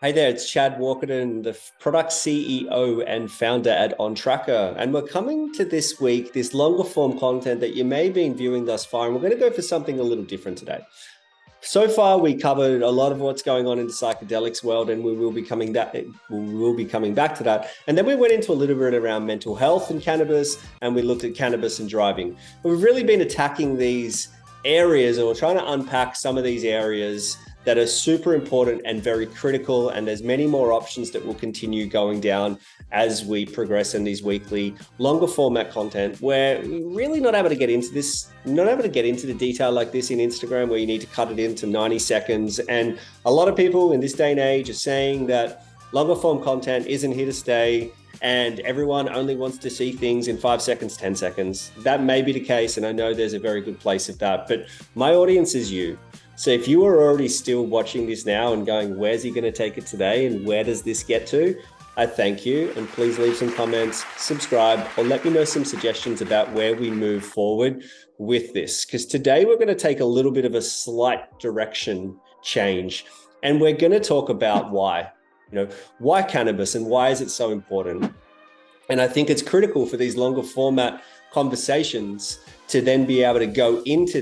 Hey there, it's Chad Walkaden, the product CEO and founder at OnTracka. And we're coming to this week, this longer form content that you may have been viewing thus far. And we're going to go for something a little different today. So far, we covered a lot of what's going on in the psychedelics world, and we will be coming back to that. And then we went into a little bit around mental health and cannabis, and we looked at cannabis and driving. But we've really been attacking these areas, or we're trying to unpack some of these areas that are super important and very critical. And there's many more options that will continue going down as we progress in these weekly longer format content, where we're really not able to get into the detail like this in Instagram, where you need to cut it into 90 seconds. And a lot of people in this day and age are saying that longer form content isn't here to stay, and everyone only wants to see things in 5 seconds, 10 seconds. That may be the case, and I know there's a very good place of that, but my audience is you. So if you are already still watching this now and going, where's he going to take it today and where does this get to? I thank you, and please leave some comments, subscribe, or let me know some suggestions about where we move forward with this. Because today we're going to take a little bit of a slight direction change, and we're going to talk about why. Why cannabis and why is it so important? And I think it's critical for these longer format conversations to then be able to go into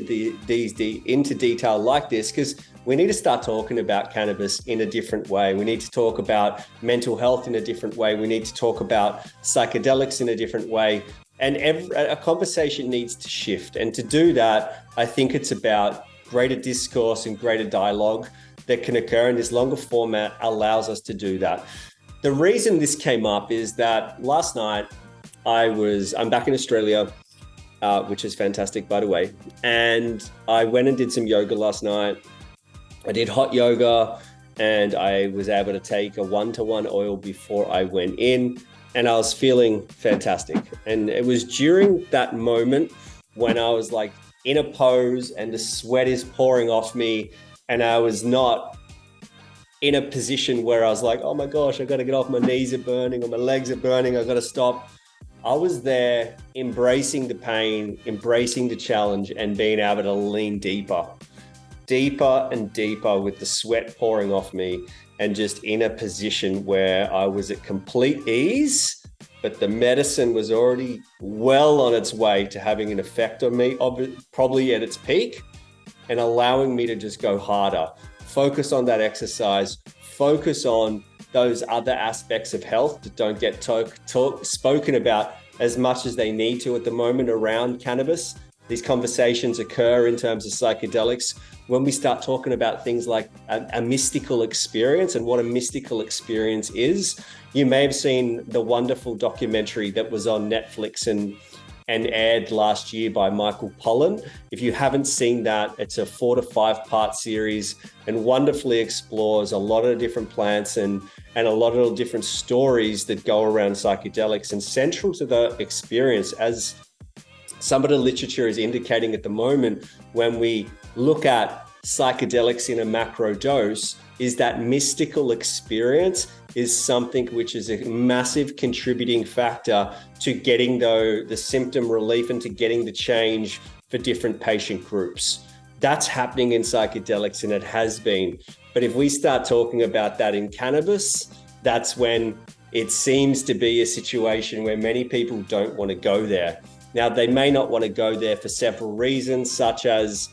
into detail like this, because we need to start talking about cannabis in a different way. We need to talk about mental health in a different way. We need to talk about psychedelics in a different way. And a conversation needs to shift. And to do that, I think it's about greater discourse and greater dialogue that can occur, and this longer format allows us to do that. The reason this came up is that last night I'm back in Australia, which is fantastic, by the way. And I went and did some yoga last night. I did hot yoga, and I was able to take a 1-to-1 oil before I went in, and I was feeling fantastic. And it was during that moment when I was like in a pose and the sweat is pouring off me, and I was not in a position where I was like, oh my gosh, I got to get off, my knees are burning or my legs are burning, I got to stop. I was there embracing the pain, embracing the challenge, and being able to lean deeper and deeper with the sweat pouring off me, and just in a position where I was at complete ease, but the medicine was already well on its way to having an effect on me, probably at its peak, and allowing me to just go harder, focus on that exercise, focus on those other aspects of health that don't get spoken about as much as they need to at the moment around cannabis. These conversations occur in terms of psychedelics when we start talking about things like a mystical experience and what a mystical experience is. You may have seen the wonderful documentary that was on Netflix and aired last year by Michael Pollan. If you haven't seen that, it's a 4 to 5 part series and wonderfully explores a lot of different plants and a lot of different stories that go around psychedelics. And central to the experience, as some of the literature is indicating at the moment, when we look at psychedelics in a macro dose, is that mystical experience is something which is a massive contributing factor to getting the symptom relief and to getting the change for different patient groups. That's happening in psychedelics, and it has been. But if we start talking about that in cannabis, that's when it seems to be a situation where many people don't want to go there. Now, they may not want to go there for several reasons, such as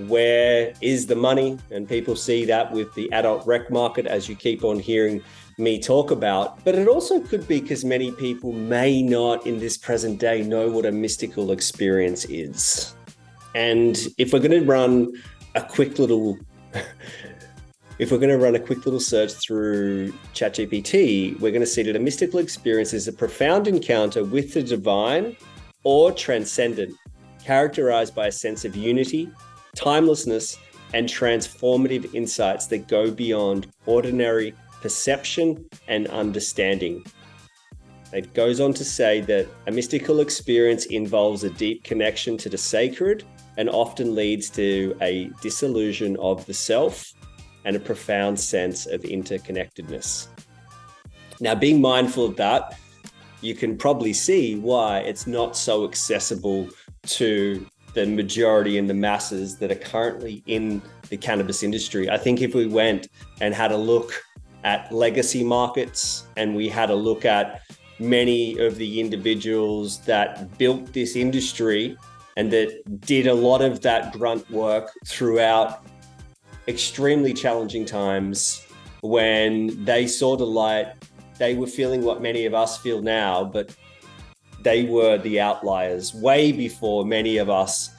where is the money? And people see that with the adult rec market, as you keep on hearing me talk about. But it also could be because many people may not in this present day know what a mystical experience is. And if we're going to run a quick little search through ChatGPT, we're going to see that a mystical experience is a profound encounter with the divine or transcendent, characterized by a sense of unity, timelessness, and transformative insights that go beyond ordinary perception and understanding. It goes on to say that a mystical experience involves a deep connection to the sacred and often leads to a dissolution of the self and a profound sense of interconnectedness. Now, being mindful of that, you can probably see why it's not so accessible to the majority and the masses that are currently in the cannabis industry. I think if we went and had a look at legacy markets, and we had a look at many of the individuals that built this industry and that did a lot of that grunt work throughout extremely challenging times when they saw the light. They were feeling what many of us feel now, but they were the outliers way before many of us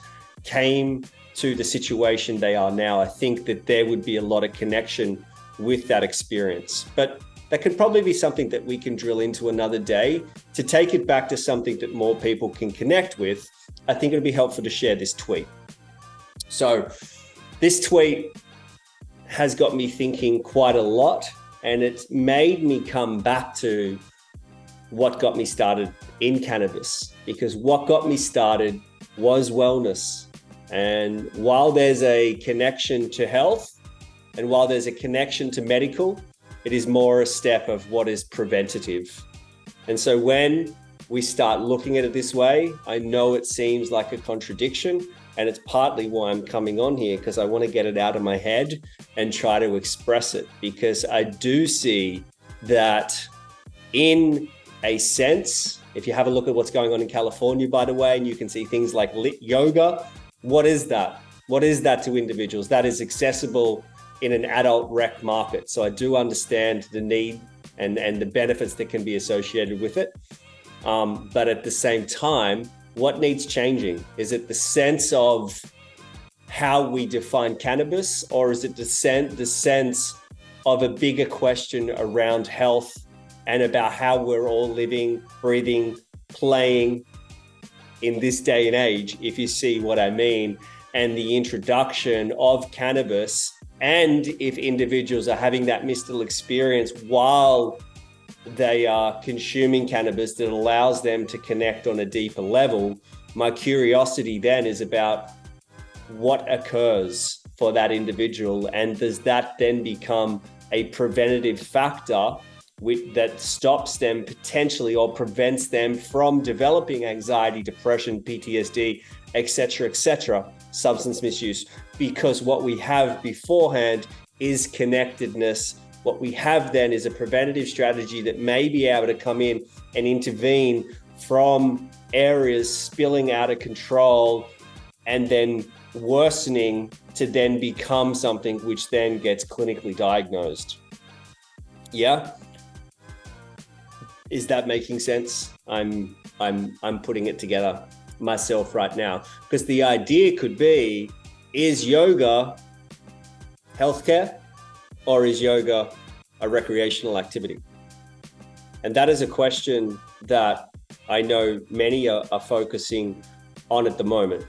came to the situation they are now. I think that there would be a lot of connection with that experience, but that could probably be something that we can drill into another day to take it back to something that more people can connect with. I think it'd be helpful to share this tweet. So this tweet has got me thinking quite a lot, and it's made me come back to what got me started in cannabis, because what got me started was wellness. And while there's a connection to health and while there's a connection to medical, it is more a step of what is preventative. And so when we start looking at it this way, I know it seems like a contradiction, and it's partly why I'm coming on here, because I want to get it out of my head and try to express it, because I do see that in a sense, if you have a look at what's going on in California, by the way, and you can see things like lit yoga, what is that? What is that to individuals? That is accessible in an adult rec market. So I do understand the need and the benefits that can be associated with it. But at the same time, what needs changing? Is it the sense of how we define cannabis, or is it the sense of a bigger question around health and about how we're all living, breathing, playing in this day and age, if you see what I mean, and the introduction of cannabis, and if individuals are having that mystical experience while they are consuming cannabis that allows them to connect on a deeper level. My curiosity then is about what occurs for that individual, and does that then become a preventative factor that stops them potentially or prevents them from developing anxiety, depression, PTSD, etc., substance misuse, because what we have beforehand is connectedness. What we have then is a preventative strategy that may be able to come in and intervene from areas spilling out of control and then worsening to then become something which then gets clinically diagnosed. Yeah. Is that making sense? I'm putting it together myself right now, because the idea could be, is yoga healthcare, or is yoga a recreational activity? And that is a question that I know many are focusing on at the moment.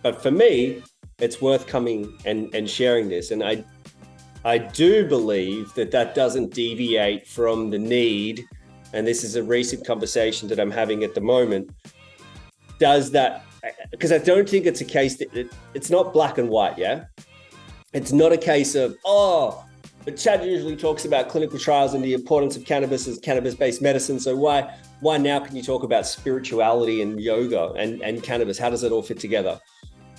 But for me, it's worth coming and sharing this. And I do believe that doesn't deviate from the need, and this is a recent conversation that I'm having at the moment, does that, because I don't think it's a case that it's not black and white, yeah? It's not a case of, but Chad usually talks about clinical trials and the importance of cannabis as cannabis-based medicine. So why now can you talk about spirituality and yoga and cannabis? How does it all fit together?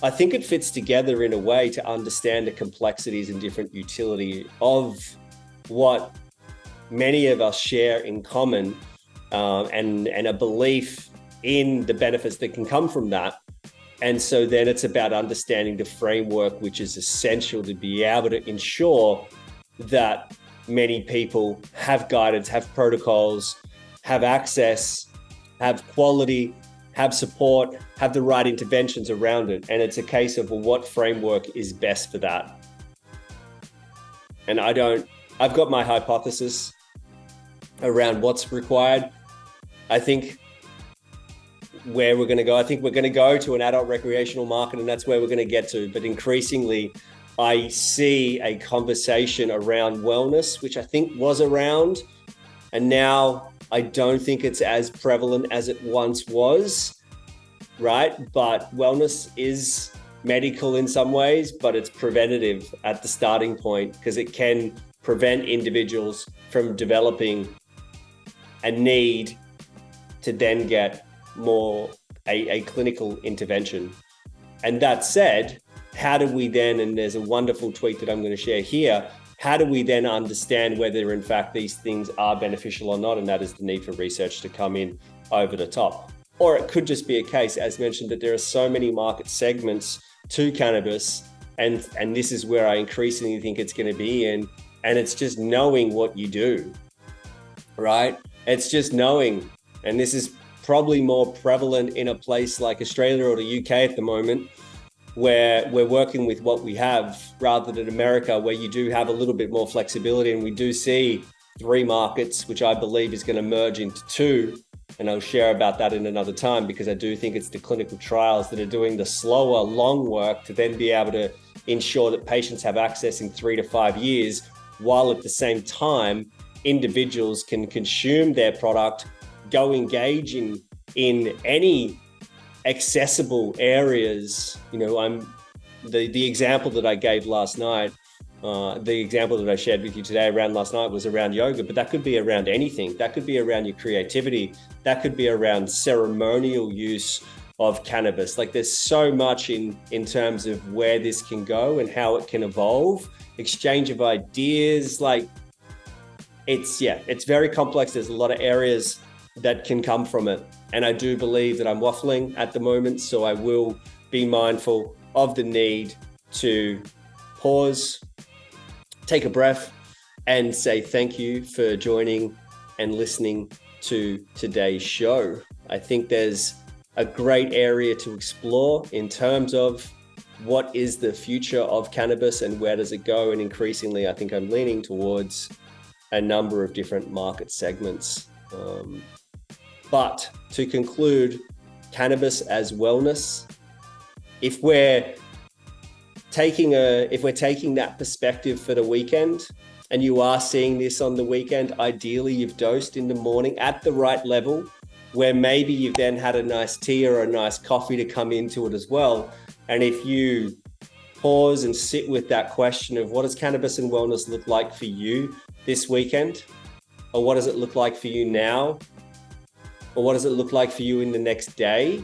I think it fits together in a way to understand the complexities and different utility of what many of us share in common, and a belief in the benefits that can come from that. And so then it's about understanding the framework, which is essential to be able to ensure that many people have guidance, have protocols, have access, have quality, have support, have the right interventions around it. And it's a case of, well, what framework is best for that? And I've got my hypothesis around what's required. I think where we're going to go, I think we're going to go to an adult recreational market, and that's where we're going to get to. But increasingly, I see a conversation around wellness, which I think was around, and now I don't think it's as prevalent as it once was, right? But wellness is medical in some ways, but it's preventative at the starting point, because it can prevent individuals from developing a need to then get more a clinical intervention. And that said, how do we then, and there's a wonderful tweet that I'm going to share here, how do we then understand whether in fact these things are beneficial or not? And that is the need for research to come in over the top. Or it could just be a case, as mentioned, that there are so many market segments to cannabis, and this is where I increasingly think it's going to be in, and it's just knowing what you do, right? It's just knowing, and this is probably more prevalent in a place like Australia or the UK at the moment, where we're working with what we have rather than America, where you do have a little bit more flexibility, and we do see 3 markets, which I believe is going to merge into 2. And I'll share about that in another time, because I do think it's the clinical trials that are doing the slower, long work to then be able to ensure that patients have access in 3 to 5 years, while at the same time, individuals can consume their product, go engage in any accessible areas. You know, I'm the example that I gave last night, the example that I shared with you today around last night was around yoga, but that could be around anything. That could be around your creativity. That could be around ceremonial use of cannabis. Like, there's so much in terms of where this can go and how it can evolve, exchange of ideas. Like, it's very complex. There's a lot of areas that can come from it. And I do believe that I'm waffling at the moment, so I will be mindful of the need to pause, take a breath, and say thank you for joining and listening to today's show. I think there's a great area to explore in terms of what is the future of cannabis and where does it go? And increasingly, I think I'm leaning towards a number of different market segments. But to conclude, cannabis as wellness, if we're taking that perspective for the weekend, and you are seeing this on the weekend, ideally you've dosed in the morning at the right level, where maybe you've then had a nice tea or a nice coffee to come into it as well. And if you pause and sit with that question of what does cannabis and wellness look like for you this weekend? Or what does it look like for you now? Or what does it look like for you in the next day?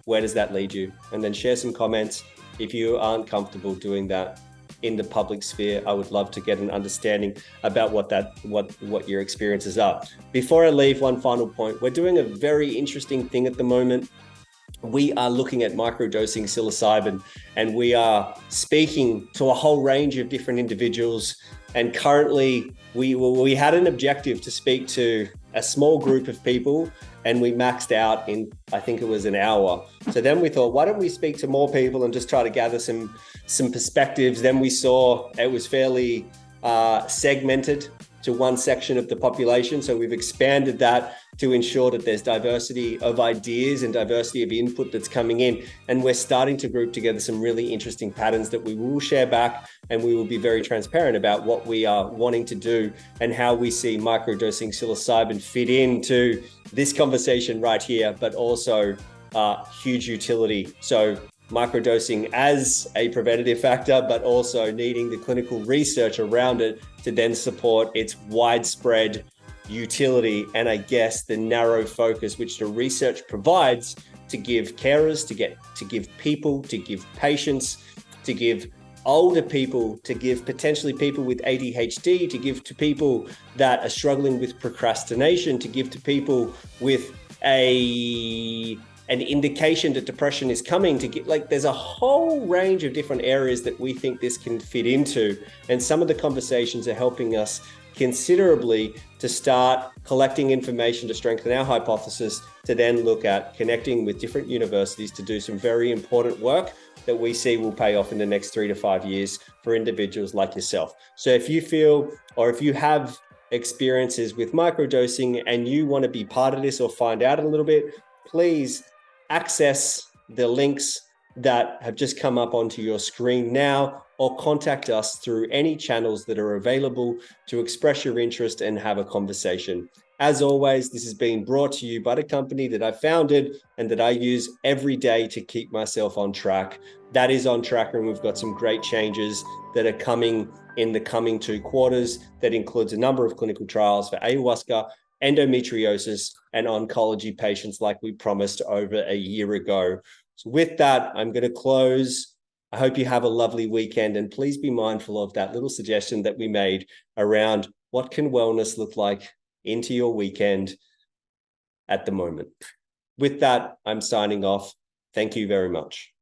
Where does that lead you? And then share some comments. If you aren't comfortable doing that in the public sphere, I would love to get an understanding about what your experiences are. Before I leave, one final point. We're doing a very interesting thing at the moment. We are looking at microdosing psilocybin, and we are speaking to a whole range of different individuals. And currently, we had an objective to speak to a small group of people, and we maxed out in, I think it was an hour. So then we thought, why don't we speak to more people and just try to gather some perspectives? Then we saw it was fairly segmented to one section of the population. So we've expanded that to ensure that there's diversity of ideas and diversity of input that's coming in. And we're starting to group together some really interesting patterns that we will share back, and we will be very transparent about what we are wanting to do and how we see microdosing psilocybin fit into this conversation right here, but also huge utility. So microdosing as a preventative factor, but also needing the clinical research around it to then support its widespread utility, and I guess the narrow focus which the research provides to give carers, to give people, to give patients, to give older people, to give potentially people with ADHD, to give to people that are struggling with procrastination, to give to people with an indication that depression is coming, to get, like, there's a whole range of different areas that we think this can fit into. And some of the conversations are helping us considerably to start collecting information to strengthen our hypothesis, to then look at connecting with different universities to do some very important work that we see will pay off in the next 3 to 5 years for individuals like yourself. So if you feel, or if you have experiences with microdosing and you want to be part of this or find out a little bit, please access the links that have just come up onto your screen now, or contact us through any channels that are available to express your interest and have a conversation. As always, this has been brought to you by the company that I founded and that I use every day to keep myself on track. That is OnTracka, and we've got some great changes that are coming in the coming 2 quarters. That includes a number of clinical trials for ayahuasca, endometriosis, and oncology patients like we promised over a year ago. So with that, I'm going to close I hope you have a lovely weekend, and please be mindful of that little suggestion that we made around what can wellness look like into your weekend at the moment. With that, I'm signing off. Thank you very much.